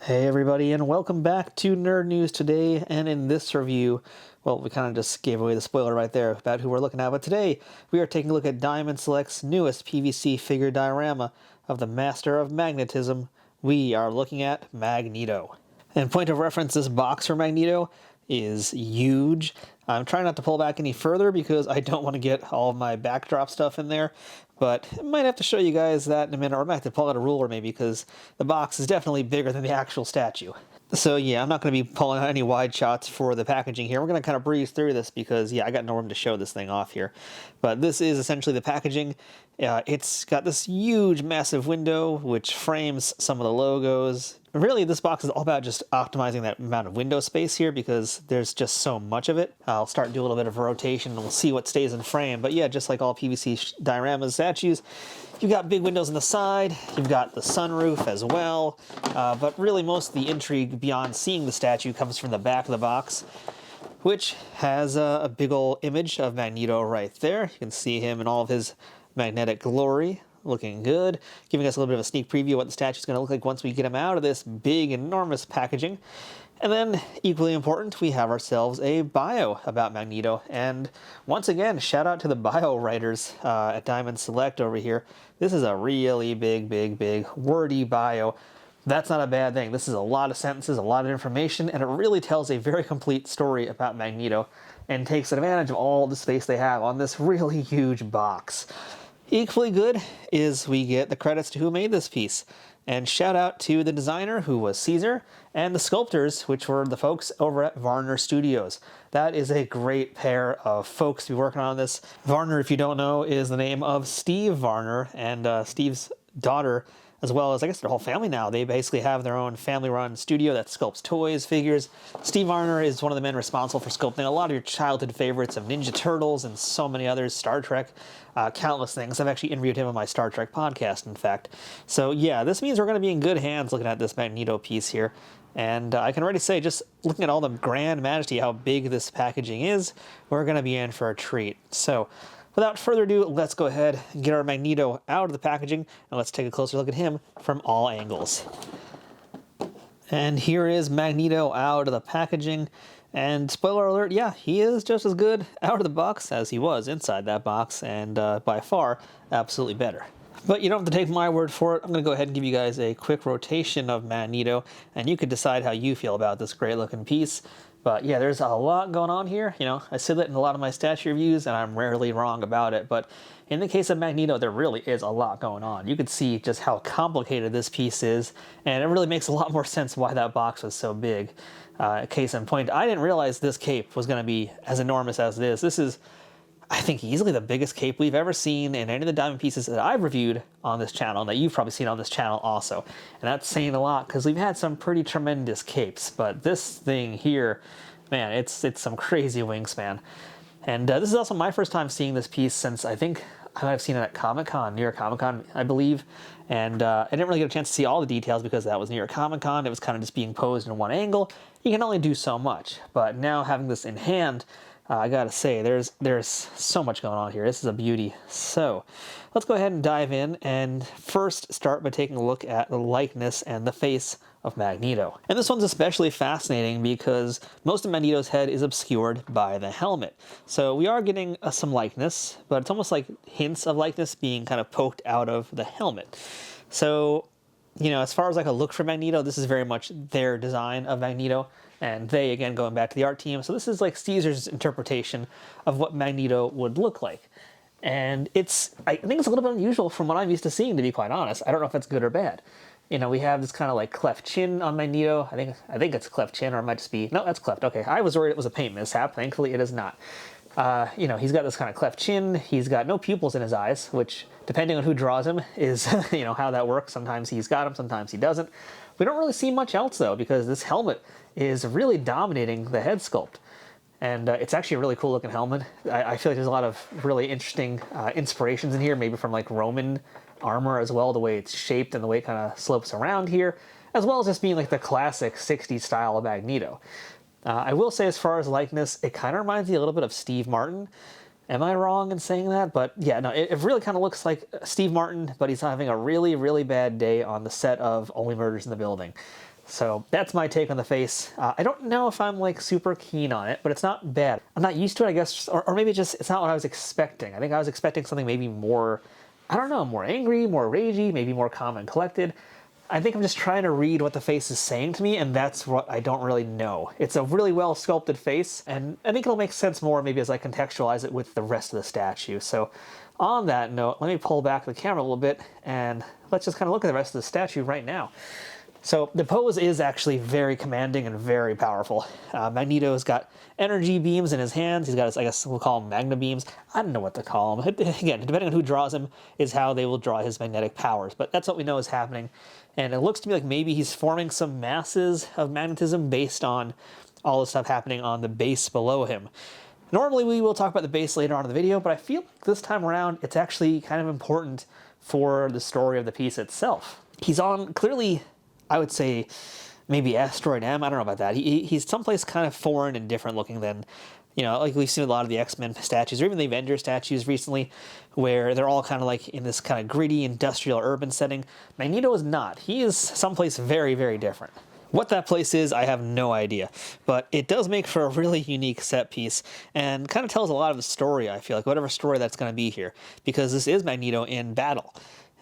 Hey everybody, and welcome back to Nerd News today. And in this review, well, we kind of just gave away the spoiler right there about who we're looking at. But today, we are taking a look at Diamond Select's newest PVC figure diorama of the Master of Magnetism. We are looking at Magneto. And point of reference, this box for Magneto is huge. I'm trying not to pull back any further because I don't want to get all of my backdrop stuff in there, but I might have to show you guys that in a minute, or I might have to pull out a ruler maybe because the box is definitely bigger than the actual statue. So yeah, I'm not going to be pulling out any wide shots for the packaging here. We're going to kind of breeze through this because, yeah, I got no room to show this thing off here. But this is essentially the packaging. It's got this huge, massive window which frames some of the logos. Really, this box is all about just optimizing that amount of window space here because there's just so much of it. I'll start doing a little bit of rotation and we'll see what stays in frame. But yeah, just like all PVC dioramas statues, you've got big windows on the side, you've got the sunroof as well, but really most of the intrigue beyond seeing the statue comes from the back of the box, which has a big old image of Magneto right there. You can see him in all of his magnetic glory, looking good, giving us a little bit of a sneak preview of what the statue's going to look like once we get him out of this big, enormous packaging. And then, equally important, we have ourselves a bio about Magneto. And once again, shout out to the bio writers at Diamond Select over here. This is a really big, wordy bio. That's not a bad thing. This is a lot of sentences, a lot of information, and it really tells a very complete story about Magneto and takes advantage of all the space they have on this really huge box. Equally good is we get the credits to who made this piece. And shout out to the designer, who was Caesar, and the sculptors, which were the folks over at Varner Studios. That is a great pair of folks to be working on this. Varner, if you don't know, is the name of Steve Varner, and Steve's daughter, as well as, I guess, their whole family now. They basically have their own family-run studio that sculpts toys, figures. Steve Varner is one of the men responsible for sculpting a lot of your childhood favorites of Ninja Turtles and so many others, Star Trek, countless things. I've actually interviewed him on my Star Trek podcast, in fact. So yeah, this means we're going to be in good hands looking at this Magneto piece here. And I can already say, just looking at all the grand majesty, how big this packaging is, we're going to be in for a treat. So without further ado, let's go ahead and get our Magneto out of the packaging, and let's take a closer look at him from all angles. And here is Magneto out of the packaging, and spoiler alert, yeah, he is just as good out of the box as he was inside that box, and by far, absolutely better. But you don't have to take my word for it. I'm going to go ahead and give you guys a quick rotation of Magneto, and you can decide how you feel about this great-looking piece. But yeah, there's a lot going on here. You know, I say that in a lot of my statue reviews, and I'm rarely wrong about it. But in the case of Magneto, there really is a lot going on. You can see just how complicated this piece is, and it really makes a lot more sense why that box was so big. Case in point, I didn't realize this cape was going to be as enormous as it is. This is, I think, easily the biggest cape we've ever seen in any of the diamond pieces that I've reviewed on this channel, and that you've probably seen on this channel also. And that's saying a lot, because we've had some pretty tremendous capes, but this thing here, man, it's some crazy wingspan. And this is also my first time seeing this piece since I think I might have seen it at Comic-Con, New York Comic-Con, I believe. And I didn't really get a chance to see all the details because that was New York Comic-Con. It was kind of just being posed in one angle. You can only do so much. But now having this in hand, I gotta say, there's so much going on here. This is a beauty. So let's go ahead and dive in and first start by taking a look at the likeness and the face of Magneto. And this one's especially fascinating because most of Magneto's head is obscured by the helmet. So we are getting some likeness, but it's almost like hints of likeness being kind of poked out of the helmet. So, you know, as far as like a look for Magneto, this is very much their design of Magneto. And they, again, going back to the art team. So this is like Caesar's interpretation of what Magneto would look like. And I think it's a little bit unusual from what I'm used to seeing, to be quite honest. I don't know if that's good or bad. You know, we have this kind of like cleft chin on Magneto. I think it's cleft chin, or it might just be, no, that's cleft. Okay, I was worried it was a paint mishap. Thankfully, it is not. You know, he's got this kind of cleft chin. He's got no pupils in his eyes, which, depending on who draws him, is, you know, how that works. Sometimes he's got them, sometimes he doesn't. We don't really see much else, though, because this helmet is really dominating the head sculpt. And it's actually a really cool looking helmet. I feel like there's a lot of really interesting inspirations in here, maybe from like Roman armor as well, the way it's shaped and the way it kind of slopes around here, as well as just being like the classic 60s style of Magneto. I will say, as far as likeness, it kind of reminds me a little bit of Steve Martin. Am I wrong in saying that? But yeah, no, it really kind of looks like Steve Martin, but he's having a really bad day on the set of Only Murders in the Building. So that's my take on the face. I don't know if I'm like super keen on it, but it's not bad. I'm not used to it, I guess, or maybe just it's not what I was expecting. I think I was expecting something maybe more, I don't know, more angry, more ragey, maybe more calm and collected. I think I'm just trying to read what the face is saying to me, and that's what I don't really know. It's a really well sculpted face, and I think it'll make sense more maybe as I contextualize it with the rest of the statue. So on that note, let me pull back the camera a little bit, and let's just kind of look at the rest of the statue right now. So the pose is actually very commanding and very powerful. Magneto's got energy beams in his hands. He's got his, I guess we'll call them magna beams. I don't know what to call them. Again, depending on who draws him is how they will draw his magnetic powers. But that's what we know is happening. And it looks to me like maybe he's forming some masses of magnetism based on all the stuff happening on the base below him. Normally we will talk about the base later on in the video, but I feel like this time around it's actually kind of important for the story of the piece itself. He's on, clearly, I would say maybe Asteroid M. I don't know about that. He's someplace kind of foreign and different looking than, you know, like we've seen a lot of the X-Men statues or even the Avengers statues recently, where they're all kind of like in this kind of gritty industrial urban setting. Magneto is not. He is someplace very, very different. What that place is, I have no idea, but it does make for a really unique set piece and kind of tells a lot of the story, I feel like, whatever story that's going to be here, because this is Magneto in battle.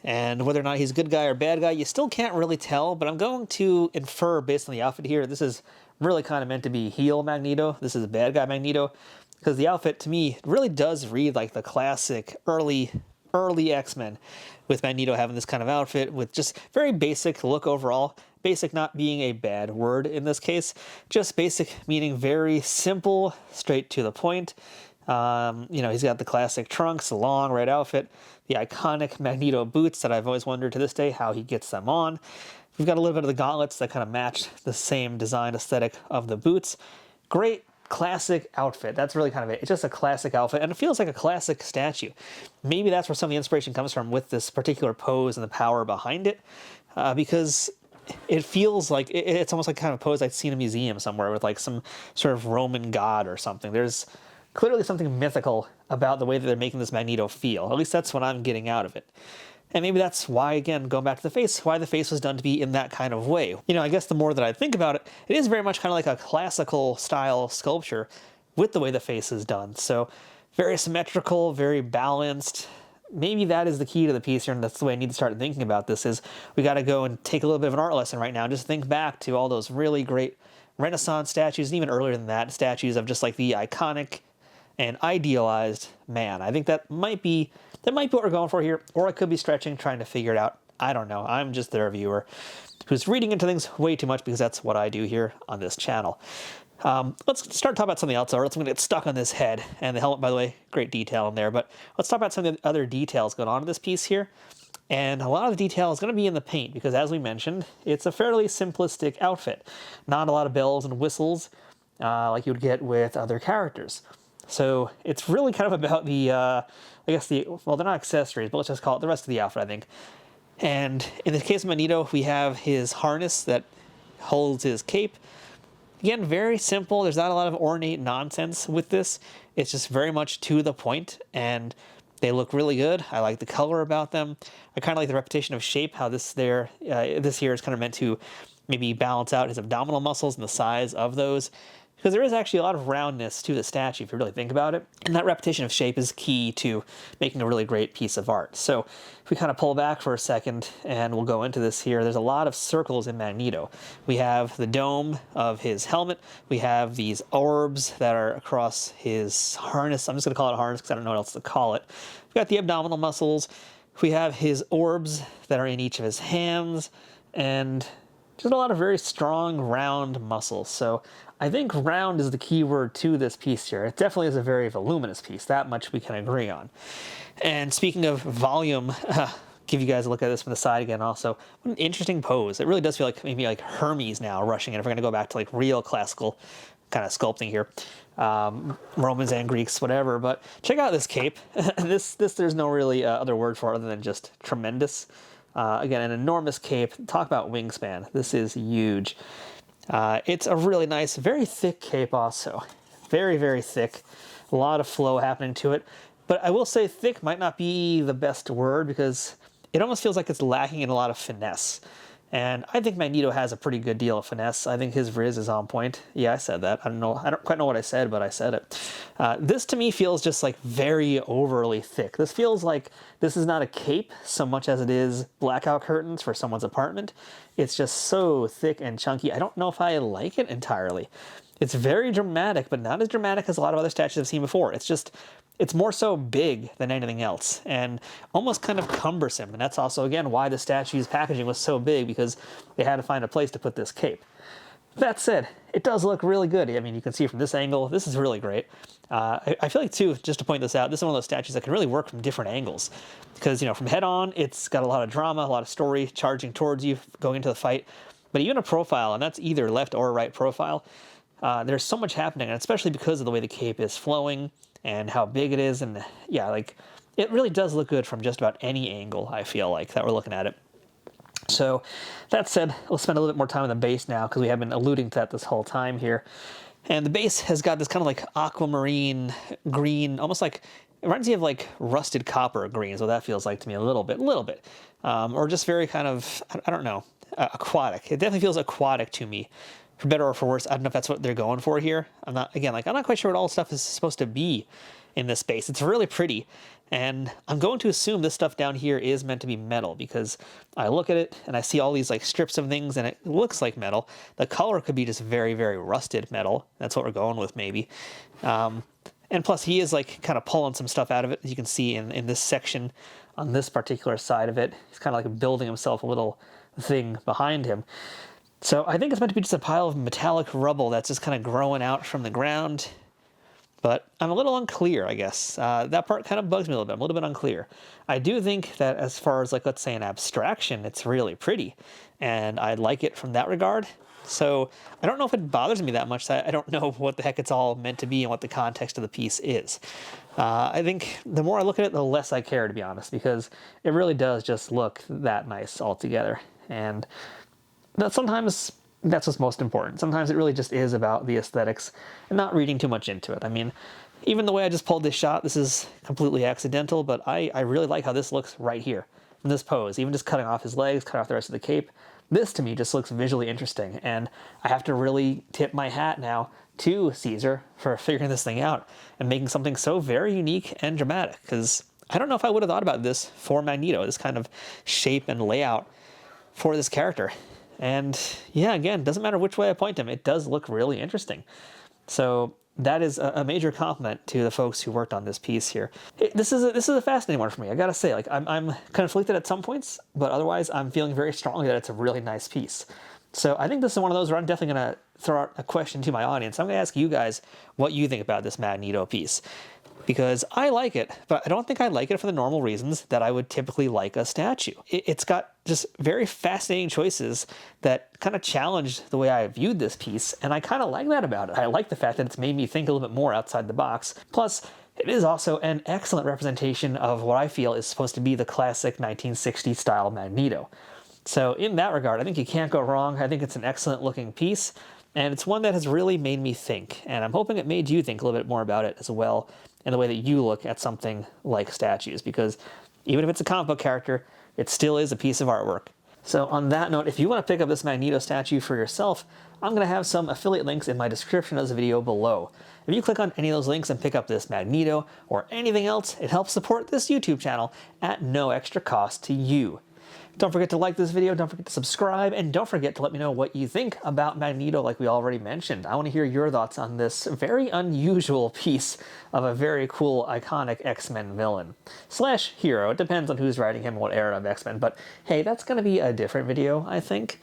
And whether or not he's a good guy or bad guy, you still can't really tell, but I'm going to infer based on the outfit here, this is really kind of meant to be heel Magneto. This is a bad guy Magneto, because the outfit, to me, really does read like the classic early X-Men, with Magneto having this kind of outfit with just very basic look overall. Basic not being a bad word in this case, just basic meaning very simple, straight to the point. You know, he's got the classic trunks, the long red outfit, the iconic Magneto boots that I've always wondered to this day how he gets them on. We've got a little bit of the gauntlets that kind of match the same design aesthetic of the boots. Great classic outfit. That's really kind of it. It's just a classic outfit, and it feels like a classic statue. Maybe that's where some of the inspiration comes from with this particular pose and the power behind it, because it feels like it's almost like kind of a pose I'd seen in a museum somewhere with like some sort of Roman god or something. There's clearly something mythical about the way that they're making this Magneto feel. At least that's what I'm getting out of it. And maybe that's why, again, going back to the face, why the face was done to be in that kind of way. You know, I guess the more that I think about it, it is very much kind of like a classical style sculpture with the way the face is done. So very symmetrical, very balanced. Maybe that is the key to the piece here, and that's the way I need to start thinking about this, is we got to go and take a little bit of an art lesson right now. Just think back to all those really great Renaissance statues, and even earlier than that, statues of just like the iconic and idealized man. I think that might be what we're going for here, or I could be stretching, trying to figure it out. I don't know. I'm just the reviewer who's reading into things way too much because that's what I do here on this channel. Let's start talking about something else, or else I'm going to get stuck on this head. And the helmet, by the way, great detail in there. But let's talk about some of the other details going on in this piece here. And a lot of the detail is going to be in the paint because, as we mentioned, it's a fairly simplistic outfit. Not a lot of bells and whistles like you would get with other characters. So it's really kind of about the, I guess well, they're not accessories, but let's just call it the rest of the outfit, I think. And in the case of Magneto, we have his harness that holds his cape. Again, very simple. There's not a lot of ornate nonsense with this. It's just very much to the point, and they look really good. I like the color about them. I kind of like the repetition of shape, how this here is kind of meant to maybe balance out his abdominal muscles and the size of those. Because there is actually a lot of roundness to the statue if you really think about it. And that repetition of shape is key to making a really great piece of art. So if we kind of pull back for a second and we'll go into this here, there's a lot of circles in Magneto. We have the dome of his helmet. We have these orbs that are across his harness. I'm just going to call it a harness because I don't know what else to call it. We've got the abdominal muscles. We have his orbs that are in each of his hands. And just a lot of very strong, round muscles. So I think round is the key word to this piece here. It definitely is a very voluminous piece. That much we can agree on. And speaking of volume, give you guys a look at this from the side again also. What an interesting pose. It really does feel like maybe like Hermes now rushing in. If we're going to go back to like real classical kind of sculpting here. Romans and Greeks, whatever. But check out this cape. This there's no really other word for it other than just tremendous. Again, an enormous cape. Talk about wingspan. This is huge. It's a really nice, very thick cape also. Very, very thick. A lot of flow happening to it. But I will say thick might not be the best word because it almost feels like it's lacking in a lot of finesse. And I think Magneto has a pretty good deal of finesse. I think his Riz is on point. Yeah, I said that. I don't quite know what I said, but I said it. This to me feels just like very overly thick. This feels like this is not a cape so much as it is blackout curtains for someone's apartment. It's just so thick and chunky. I don't know if I like it entirely. It's very dramatic, but not as dramatic as a lot of other statues I've seen before. It's more so big than anything else, and almost kind of cumbersome. And that's also, again, why the statue's packaging was so big, because they had to find a place to put this cape. That said, it does look really good. I mean, you can see from this angle, this is really great. I feel like, too, just to point this out, this is one of those statues that can really work from different angles. Because, you know, from head on, it's got a lot of drama, a lot of story charging towards you, going into the fight. But even a profile, and that's either left or right profile, there's so much happening, and especially because of the way the cape is flowing and how big it is, and yeah, like, it really does look good from just about any angle, I feel like, that we're looking at it. So, that said, we'll spend a little bit more time on the base now, because we have been alluding to that this whole time here. And the base has got this kind of like aquamarine green, almost like, it reminds me of like rusted copper green, is what that feels like to me a little bit. Or just very kind of, I don't know, aquatic. It definitely feels aquatic to me. For better or for worse, I don't know if that's what they're going for here. I'm not quite sure what all stuff is supposed to be in this space. It's really pretty, and I'm going to assume this stuff down here is meant to be metal, because I look at it and I see all these like strips of things and it looks like metal. The color could be just very, very rusted metal. That's what we're going with, maybe. And plus he is like kind of pulling some stuff out of it, as you can see in this section on this particular side of it. He's kind of like building himself a little thing behind him. So I think it's meant to be just a pile of metallic rubble that's just kind of growing out from the ground. But I'm a little unclear, I guess. That part kind of bugs me a little bit. I'm a little bit unclear. I do think that as far as, like, let's say an abstraction, it's really pretty. And I like it from that regard. So I don't know if it bothers me that much. I don't know what the heck it's all meant to be and what the context of the piece is. I think the more I look at it, the less I care, to be honest, because it really does just look that nice altogether. And sometimes that's what's most important. Sometimes it really just is about the aesthetics and not reading too much into it. I mean, even the way I just pulled this shot, this is completely accidental, but I really like how this looks right here in this pose. Even just cutting off his legs, cutting off the rest of the cape. This, to me, just looks visually interesting, and I have to really tip my hat now to Caesar for figuring this thing out and making something so very unique and dramatic, because I don't know if I would have thought about this for Magneto, this kind of shape and layout for this character. And yeah, again, doesn't matter which way I point him, it does look really interesting. So that is a major compliment to the folks who worked on this piece here. This is a fascinating one for me. I gotta say, like, I'm conflicted at some points, but otherwise I'm feeling very strongly that it's a really nice piece. So I think this is one of those where I'm definitely gonna throw out a question to my audience. I'm gonna ask you guys what you think about this Magneto piece, because I like it, but I don't think I like it for the normal reasons that I would typically like a statue. It's got just very fascinating choices that kind of challenged the way I viewed this piece, and I kind of like that about it. I like the fact that it's made me think a little bit more outside the box. Plus, it is also an excellent representation of what I feel is supposed to be the classic 1960s style Magneto. So in that regard, I think you can't go wrong. I think it's an excellent looking piece, and it's one that has really made me think, and I'm hoping it made you think a little bit more about it as well, and the way that you look at something like statues, because even if it's a comic book character, it still is a piece of artwork. So on that note, if you want to pick up this Magneto statue for yourself, I'm going to have some affiliate links in my description of the video below. If you click on any of those links and pick up this Magneto or anything else, it helps support this YouTube channel at no extra cost to you. Don't forget to like this video, don't forget to subscribe, and don't forget to let me know what you think about Magneto like we already mentioned. I want to hear your thoughts on this very unusual piece of a very cool, iconic X-Men villain. Slash hero, it depends on who's writing him, what era of X-Men, but hey, that's going to be a different video, I think.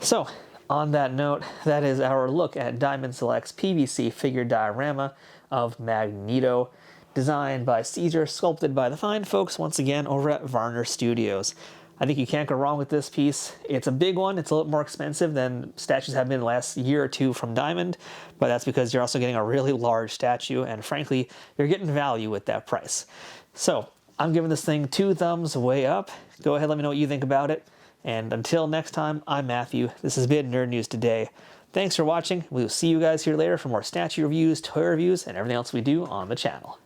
So, on that note, that is our look at Diamond Select's PVC figure diorama of Magneto, designed by Caesar, sculpted by the fine folks once again over at Varner Studios. I think you can't go wrong with this piece. It's a big one. It's a little more expensive than statues have been the last year or two from Diamond, but that's because you're also getting a really large statue, and frankly, you're getting value with that price. So, I'm giving this thing 2 thumbs way up. Go ahead, let me know what you think about it. And until next time, I'm Matthew. This has been Nerd News Today. Thanks for watching. We will see you guys here later for more statue reviews, toy reviews, and everything else we do on the channel.